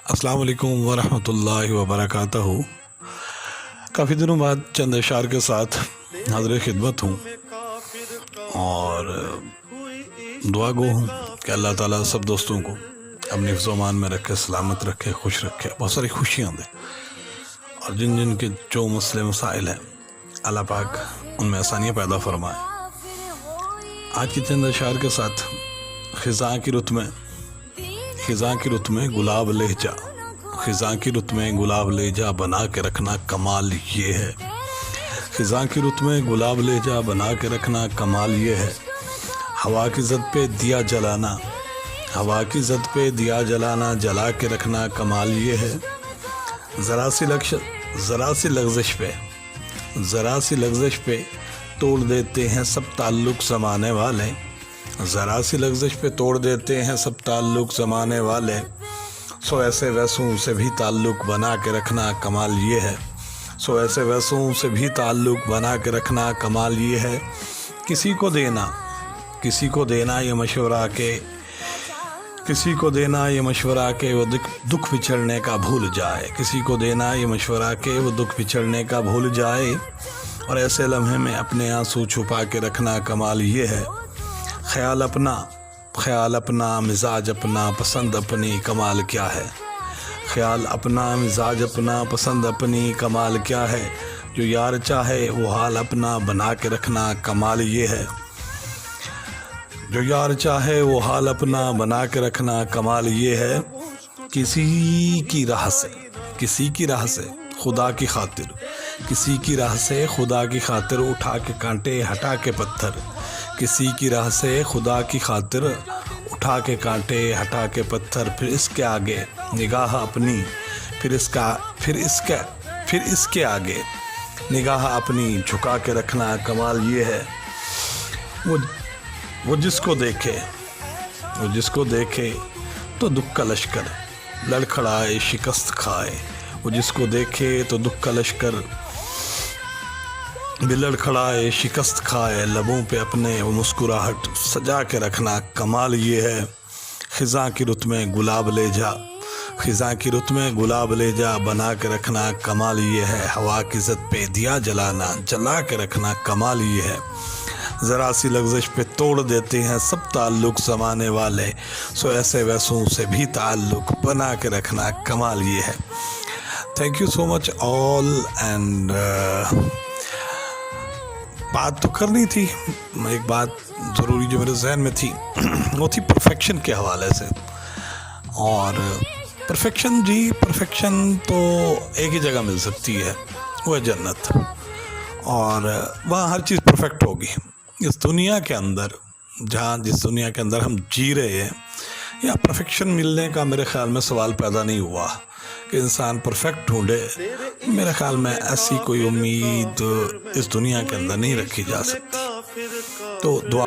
السلام علیکم ورحمۃ اللہ وبرکاتہ۔ کافی دنوں بعد چند اشعار کے ساتھ حاضر خدمت ہوں اور دعا گو ہوں کہ اللہ تعالیٰ سب دوستوں کو اپنی حفظ و امان میں رکھے، سلامت رکھے، خوش رکھے، بہت ساری خوشیاں دے، اور جن جن کے جو مسئلے مسائل ہیں اللہ پاک ان میں آسانیاں پیدا فرمائے۔ آج کی چند اشعار کے ساتھ خزاں کی رت میں گلاب لہجہ، خزاں کی رت میں گلاب لہجہ بنا کے رکھنا کمال یہ ہے، خزاں کی رت میں گلاب لہجہ بنا کے رکھنا کمال یہ ہے، ہوا کی زد پہ دیا جلانا، ہوا کی زد پہ دیا جلانا جلا کے رکھنا کمال یہ ہے، ذرا سی لغزش پہ توڑ دیتے ہیں سب تعلق زمانے والے، ذرا سی لغزش پہ توڑ دیتے ہیں سب تعلق زمانے والے، سو ایسے ویسوں سے بھی تعلق بنا کے رکھنا کمال یہ ہے، سو ایسے ویسوں سے بھی تعلق بنا کے رکھنا کمال یہ ہے، کسی کو دینا یہ مشورہ کہ وہ دکھ بچھڑنے کا بھول جائے، کسی کو دینا یہ مشورہ کہ وہ دکھ بچھڑنے کا بھول جائے، اور ایسے لمحے میں اپنے آنسو چھپا کے رکھنا کمال یہ ہے، خیال اپنا مزاج اپنا پسند اپنی کمال کیا ہے، خیال اپنا مزاج اپنا پسند اپنی کمال کیا ہے، جو یار چاہے وہ حال اپنا بنا کے رکھنا کمال یہ ہے، جو یار چاہے وہ حال اپنا بنا کے رکھنا کمال یہ ہے، کسی کی راہ سے خدا کی خاطر، کسی کی راہ سے خدا کی خاطر اٹھا کے کانٹے ہٹا کے پتھر، کسی کی راہ سے خدا کی خاطر اٹھا کے کانٹے ہٹا کے پتھر، پھر اس کے آگے نگاہ اپنی، پھر اس کے آگے نگاہ اپنی جھکا کے رکھنا کمال یہ ہے، وہ جس کو دیکھے تو دکھ کا لشکر لڑکھڑائے شکست کھائے، وہ جس کو دیکھے تو دکھ کا لشکر لڑکھڑائے شکست کھائے، لبوں پہ اپنے وہ مسکراہٹ سجا کے رکھنا کمال یہ ہے، خزاں کی رت میں گلاب لہجہ بنا کے رکھنا کمال یہ ہے، ہوا کی زد پہ دیا جلا کے رکھنا کمال یہ ہے، ذرا سی لغزش پہ توڑ دیتے ہیں سب تعلق زمانے والے، سو ایسے ویسوں سے بھی تعلق بنا کے رکھنا کمال یہ ہے۔ Thank you so much all, and بات تو کرنی تھی، ایک بات ضروری جو میرے ذہن میں تھی وہ تھی پرفیکشن کے حوالے سے، اور پرفیکشن تو ایک ہی جگہ مل سکتی ہے، وہ ہے جنت، اور وہاں ہر چیز پرفیکٹ ہوگی۔ اس دنیا کے اندر جس دنیا کے اندر ہم جی رہے ہیں، یا پرفیکشن ملنے کا میرے خیال میں سوال پیدا نہیں ہوا کہ انسان پرفیکٹ ڈھونڈے، میرے خیال میں ایسی کوئی امید اس دنیا کے اندر نہیں رکھی جا سکتی، تو دعا